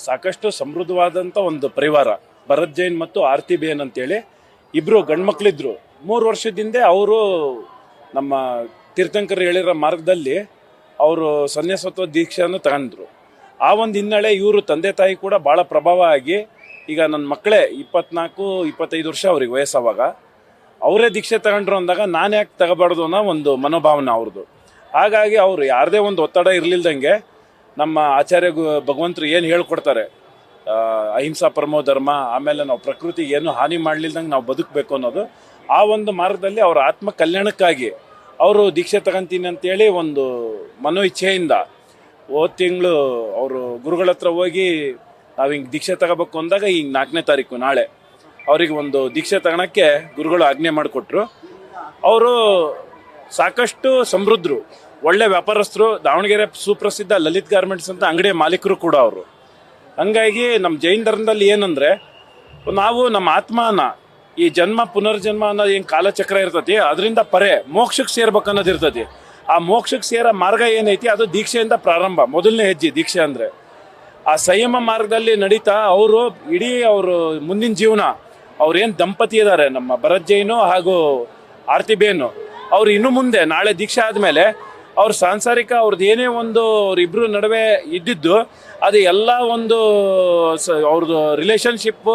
ಸಾಕಷ್ಟು ಸಮೃದ್ಧವಾದಂಥ ಒಂದು ಪರಿವಾರ. ಭರತ್ ಜೈನ್ ಮತ್ತು ಆರತಿ ಬೇನ್ ಅಂತೇಳಿ ಇಬ್ಬರು ಗಂಡ್ಮಕ್ಳಿದ್ರು. 3 ವರ್ಷದಿಂದ ಅವರು ನಮ್ಮ ತೀರ್ಥಂಕರ್ ಹೇಳಿರೋ ಮಾರ್ಗದಲ್ಲಿ ಅವರು ಸನ್ಯಾಸತ್ವ ದೀಕ್ಷೆಯನ್ನು ತಗೊಂಡ್ರು. ಆ ಒಂದು ಹಿನ್ನೆಲೆ ಇವರು ತಂದೆ ತಾಯಿ ಕೂಡ ಭಾಳ ಪ್ರಭಾವ ಆಗಿ ಈಗ ನನ್ನ ಮಕ್ಕಳೇ 24-25 ವರ್ಷ ಅವ್ರಿಗೆ ವಯಸ್ಸವಾಗ ಅವರೇ ದೀಕ್ಷೆ ತಗೊಂಡ್ರು ಅಂದಾಗ ನಾನು ಯಾಕೆ ತಗೋಬಾರ್ದು ಅನ್ನೋ ಒಂದು ಮನೋಭಾವನೆ ಅವ್ರದ್ದು. ಹಾಗಾಗಿ ಅವರು ಯಾರದೇ ಒಂದು ಒತ್ತಡ ಇರಲಿಲ್ದಂಗೆ ನಮ್ಮ ಆಚಾರ್ಯ ಭಗವಂತರು ಏನು ಹೇಳ್ಕೊಡ್ತಾರೆ, ಅಹಿಂಸಾ ಪರಮೋ ಧರ್ಮ, ಆಮೇಲೆ ನಾವು ಪ್ರಕೃತಿಗೆ ಏನು ಹಾನಿ ಮಾಡಲಿಲ್ದಂಗೆ ನಾವು ಬದುಕಬೇಕು ಅನ್ನೋದು, ಆ ಒಂದು ಮಾರ್ಗದಲ್ಲಿ ಅವರ ಆತ್ಮ ಕಲ್ಯಾಣಕ್ಕಾಗಿ ಅವರು ದೀಕ್ಷೆ ತಗೊಂತೀನಿ ಅಂತೇಳಿ ಒಂದು ಮನೋ ಇಚ್ಛೆಯಿಂದ ಹೋದ ತಿಂಗಳು ಅವರು ಗುರುಗಳ ಹತ್ರ ಹೋಗಿ ನಾವು ಹಿಂಗೆ ದೀಕ್ಷೆ ತಗೋಬೇಕು ಅಂದಾಗ ಹಿಂಗೆ 4ನೇ ತಾರೀಕು ನಾಳೆ ಅವರಿಗೆ ಒಂದು ದೀಕ್ಷೆ ತಗೊಳಕ್ಕೆ ಗುರುಗಳು ಆಜ್ಞೆ ಮಾಡಿಕೊಟ್ರು. ಅವರು ಸಾಕಷ್ಟು ಸಮೃದ್ಧರು, ಒಳ್ಳೆ ವ್ಯಾಪಾರಸ್ಥರು, ದಾವಣಗೆರೆ ಸುಪ್ರಸಿದ್ಧ ಲಲಿತ್ ಗಾರ್ಮೆಂಟ್ಸ್ ಅಂತ ಅಂಗಡಿಯ ಮಾಲೀಕರು ಕೂಡ ಅವರು. ಹಂಗಾಗಿ ನಮ್ಮ ಜೈನ ಧರ್ಮದಲ್ಲಿ ಏನಂದರೆ, ನಾವು ನಮ್ಮ ಆತ್ಮನ ಈ ಜನ್ಮ ಪುನರ್ಜನ್ಮ ಅನ್ನೋದು ಏನು ಕಾಲಚಕ್ರ ಇರ್ತತಿ, ಅದರಿಂದ ಪರೆ ಮೋಕ್ಷಕ್ಕೆ ಸೇರ್ಬೇಕು ಅನ್ನೋದು ಇರ್ತತಿ. ಆ ಮೋಕ್ಷಕ್ಕೆ ಸೇರೋ ಮಾರ್ಗ ಏನೈತಿ ಅದು ದೀಕ್ಷೆಯಿಂದ ಪ್ರಾರಂಭ. ಮೊದಲನೇ ಹೆಜ್ಜೆ ದೀಕ್ಷೆ ಅಂದರೆ ಆ ಸಂಯಮ ಮಾರ್ಗದಲ್ಲಿ ನಡೀತಾ ಅವರು ಇಡೀ ಅವರು ಮುಂದಿನ ಜೀವನ, ಅವ್ರೇನು ದಂಪತಿ ಇದ್ದಾರೆ ನಮ್ಮ ಭರತ್ ಜೈನು ಹಾಗೂ ಆರತಿ ಬೇನು, ಅವ್ರು ಇನ್ನು ಮುಂದೆ ನಾಳೆ ದೀಕ್ಷೆ ಆದಮೇಲೆ ಅವ್ರ ಸಾಂಸಾರಿಕ ಅವ್ರದ್ದು ಏನೇ ಒಂದು ಅವ್ರಿಬ್ರು ನಡುವೆ ಇದ್ದಿದ್ದು ಅದು ಎಲ್ಲ ಒಂದು ಅವ್ರದ್ದು ರಿಲೇಷನ್ಶಿಪ್ಪು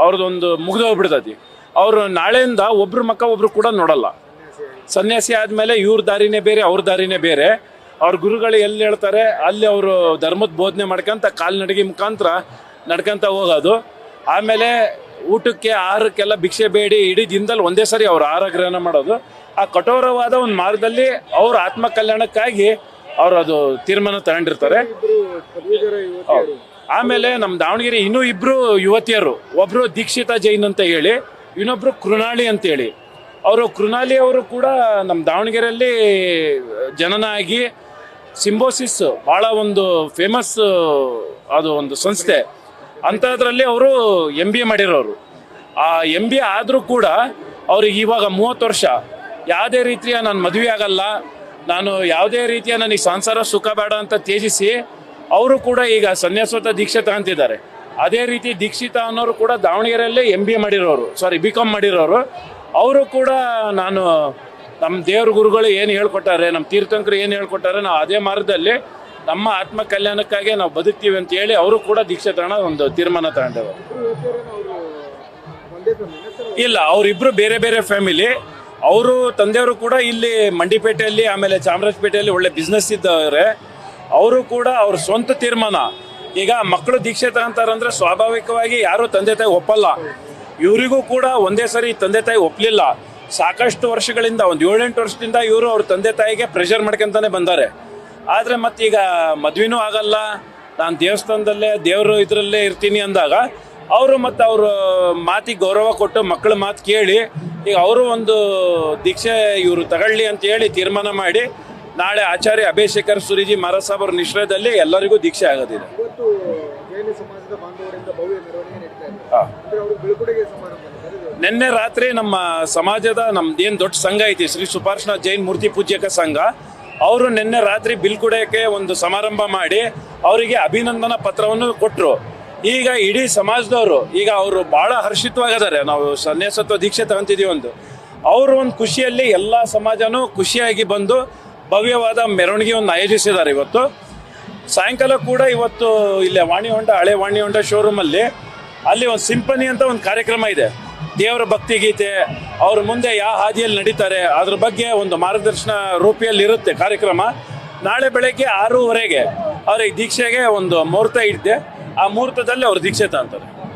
ಅವ್ರದ್ದೊಂದು ಮುಗಿದೋಗ್ಬಿಡ್ತತಿ. ಅವರು ನಾಳೆಯಿಂದ ಒಬ್ರು ಮಕ್ಕ ಒಬ್ರು ಕೂಡ ನೋಡಲ್ಲ. ಸನ್ಯಾಸಿ ಆದಮೇಲೆ ಇವ್ರ ದಾರಿನೇ ಬೇರೆ, ಅವ್ರ ದಾರಿನೇ ಬೇರೆ. ಅವ್ರ ಗುರುಗಳು ಎಲ್ಲಿ ಹೇಳ್ತಾರೆ ಅಲ್ಲಿ ಅವರು ಧರ್ಮದ ಬೋಧನೆ ಮಾಡ್ಕೊಂತ ಕಾಲ್ನಡಿಗೆ ಮುಖಾಂತರ ನಡ್ಕೊಂತ ಹೋಗೋದು. ಆಮೇಲೆ ಊಟಕ್ಕೆ ಆಹಾರಕ್ಕೆಲ್ಲ ಭಿಕ್ಷೆ ಬೇಡಿ ಇಡೀ ದಿನದಲ್ಲಿ ಒಂದೇ ಸರಿ ಅವ್ರು ಆಹಾರ ಗ್ರಹಣ ಮಾಡೋದು. ಆ ಕಠೋರವಾದ ಒಂದು ಮಾರ್ಗದಲ್ಲಿ ಅವ್ರ ಆತ್ಮ ಕಲ್ಯಾಣಕ್ಕಾಗಿ ಅವ್ರು ಅದು ತೀರ್ಮಾನ ತಗೊಂಡಿರ್ತಾರೆ. ಆಮೇಲೆ ನಮ್ಮ ದಾವಣಗೆರೆ ಇನ್ನೂ 2 ಯುವತಿಯರು, ಒಬ್ರು ದೀಕ್ಷಿತಾ ಜೈನ್ ಅಂತ ಹೇಳಿ, ಇನ್ನೊಬ್ರು ಕೃಣಾಳಿ ಅಂತೇಳಿ. ಅವರು ಕೃಣಾಲಿ ಅವರು ಕೂಡ ನಮ್ಮ ದಾವಣಗೆರೆಯಲ್ಲಿ ಜನನ ಆಗಿ ಸಿಂಬೋಸಿಸ್ ಭಾಳ ಒಂದು ಫೇಮಸ್ ಅದು ಒಂದು ಸಂಸ್ಥೆ ಅಂಥದ್ರಲ್ಲಿ ಅವರು MBA ಮಾಡಿರೋರು. ಆ MBA ಆದರೂ ಕೂಡ ಅವ್ರಿಗೆ ಇವಾಗ 30 ವರ್ಷ ಯಾವುದೇ ರೀತಿಯ ನಾನು ಮದುವೆ ಆಗಲ್ಲ, ನಾನು ಯಾವುದೇ ರೀತಿಯ ನನಗೆ ಸಂಸಾರ ಸುಖ ಬೇಡ ಅಂತ ತ್ಯಜಿಸಿ ಅವರು ಕೂಡ ಈಗ ಸನ್ಯಾಸತ್ವ ದೀಕ್ಷೆ ತಗೊಂತಿದ್ದಾರೆ. ಅದೇ ರೀತಿ ದೀಕ್ಷಿತಾ ಅನ್ನೋರು ಕೂಡ ದಾವಣಗೆರೆಯಲ್ಲೇ MBA ಮಾಡಿರೋರು, BCom ಮಾಡಿರೋರು. ಅವರು ಕೂಡ ನಾನು ನಮ್ಮ ದೇವ್ರ ಗುರುಗಳು ಏನು ಹೇಳ್ಕೊಟ್ಟಾರೆ, ನಮ್ಮ ತೀರ್ಥಂಕರು ಏನು ಹೇಳ್ಕೊಟ್ಟಾರೆ, ನಾವು ಅದೇ ಮಾರ್ಗದಲ್ಲಿ ನಮ್ಮ ಆತ್ಮ ಕಲ್ಯಾಣಕ್ಕಾಗಿ ನಾವು ಬದುಕ್ತೀವಿ ಅಂತ ಹೇಳಿ ಅವರು ಕೂಡ ದೀಕ್ಷೆ ತಗೊಳ್ಳೋ ಒಂದು ತೀರ್ಮಾನ ತಗೊಂಡವರು. ಇಲ್ಲ, ಅವರಿಬ್ಬರು ಬೇರೆ ಬೇರೆ ಫ್ಯಾಮಿಲಿ. ಅವರು ತಂದೆಯವರು ಕೂಡ ಇಲ್ಲಿ ಮಂಡಿಪೇಟೆಯಲ್ಲಿ ಆಮೇಲೆ ಚಾಮರಾಜಪೇಟೆಯಲ್ಲಿ ಒಳ್ಳೆ ಬಿಸ್ನೆಸ್ ಇದ್ದವ್ರೆ. ಅವರು ಕೂಡ ಅವ್ರ ಸ್ವಂತ ತೀರ್ಮಾನ. ಈಗ ಮಕ್ಕಳು ದೀಕ್ಷೆ ತಗೊಂತಾರಂದ್ರೆ ಸ್ವಾಭಾವಿಕವಾಗಿ ಯಾರು ತಂದೆ ತಾಯಿ ಒಪ್ಪಲ್ಲ. ಇವರಿಗೂ ಕೂಡ ಒಂದೇ ಸರಿ ತಂದೆ ತಾಯಿ ಒಪ್ಪಲಿಲ್ಲ. ಸಾಕಷ್ಟು ವರ್ಷಗಳಿಂದ ಒಂದು 7-8 ವರ್ಷದಿಂದ ಇವರು ಅವ್ರ ತಂದೆ ತಾಯಿಗೆ ಪ್ರೆಷರ್ ಮಾಡ್ಕೊಂತಾನೆ ಬಂದಾರೆ. ಆದರೆ ಮತ್ತೀಗ ಮದ್ವೆನೂ ಆಗಲ್ಲ, ನಾನು ದೇವಸ್ಥಾನದಲ್ಲೇ ದೇವರು ಇದರಲ್ಲೇ ಇರ್ತೀನಿ ಅಂದಾಗ ಅವರು ಮತ್ತು ಅವ್ರ ಮಾತಿಗೆ ಗೌರವ ಕೊಟ್ಟು ಮಕ್ಕಳ ಮಾತು ಕೇಳಿ ಈಗ ಅವರು ಒಂದು ದೀಕ್ಷೆ ಇವರು ತಗೊಳ್ಳಿ ಅಂತ ಹೇಳಿ ತೀರ್ಮಾನ ಮಾಡಿ ನಾಳೆ ಆಚಾರ್ಯ ಅಭಿಷೇಕರ್ ಸುರಿಜಿ ಮಹಾರಾಜ್ ಸಾಬ್ ಅವ್ರ ನಿಶ್ರಯದಲ್ಲಿ ಎಲ್ಲರಿಗೂ ದೀಕ್ಷೆ ಆಗೋದಿದೆ. ನಿನ್ನೆ ರಾತ್ರಿ ನಮ್ಮ ಸಮಾಜದ ನಮ್ದೇನು ದೊಡ್ಡ ಸಂಘ ಐತಿ, ಶ್ರೀ ಸುಪಾರ್ಶ್ವನಾಥ್ ಜೈನ್ ಮೂರ್ತಿ ಪೂಜ್ಯಕ ಸಂಘ, ಅವರು ನಿನ್ನೆ ರಾತ್ರಿ ಬಿಲ್ಕುಡೆಗೆ ಒಂದು ಸಮಾರಂಭ ಮಾಡಿ ಅವರಿಗೆ ಅಭಿನಂದನಾ ಪತ್ರವನ್ನು ಕೊಟ್ಟರು. ಈಗ ಇಡೀ ಸಮಾಜದವರು ಈಗ ಅವರು ಭಾಳ ಹರ್ಷಿತವಾಗಿದ್ದಾರೆ, ನಾವು ಸನ್ಯಾಸತ್ವ ದೀಕ್ಷೆ ತಗೊಂತಿದ್ದೀವಿ ಒಂದು. ಅವರು ಒಂದು ಖುಷಿಯಲ್ಲಿ ಎಲ್ಲ ಸಮಾಜನೂ ಖುಷಿಯಾಗಿ ಬಂದು ಭವ್ಯವಾದ ಮೆರವಣಿಗೆಯನ್ನು ಆಯೋಜಿಸಿದ್ದಾರೆ. ಇವತ್ತು ಸಾಯಂಕಾಲ ಕೂಡ ಇವತ್ತು ಇಲ್ಲೇ ವಾಣಿಹೊಂಡ ಹಳೆ ವಾಣಿಹೊಂಡ ಶೋರೂಮಲ್ಲಿ ಅಲ್ಲಿ ಒಂದು ಸಿಂಪನಿ ಅಂತ ಒಂದು ಕಾರ್ಯಕ್ರಮ ಇದೆ. ದೇವರ ಭಕ್ತಿ ಗೀತೆ, ಅವ್ರ ಮುಂದೆ ಯಾವ ಹಾದಿಯಲ್ಲಿ ನಡೀತಾರೆ ಅದ್ರ ಬಗ್ಗೆ ಒಂದು ಮಾರ್ಗದರ್ಶನ ರೂಪಿಯಲ್ಲಿ ಇರುತ್ತೆ ಕಾರ್ಯಕ್ರಮ. ನಾಳೆ ಬೆಳಗ್ಗೆ 6:30 ಅವ್ರಿಗೆ ದೀಕ್ಷೆಗೆ ಒಂದು ಮುಹೂರ್ತ ಇದ್ದೆ, ಆ ಮುಹೂರ್ತದಲ್ಲಿ ಅವ್ರು ದೀಕ್ಷೆ ತಗೊಂತಾರೆ.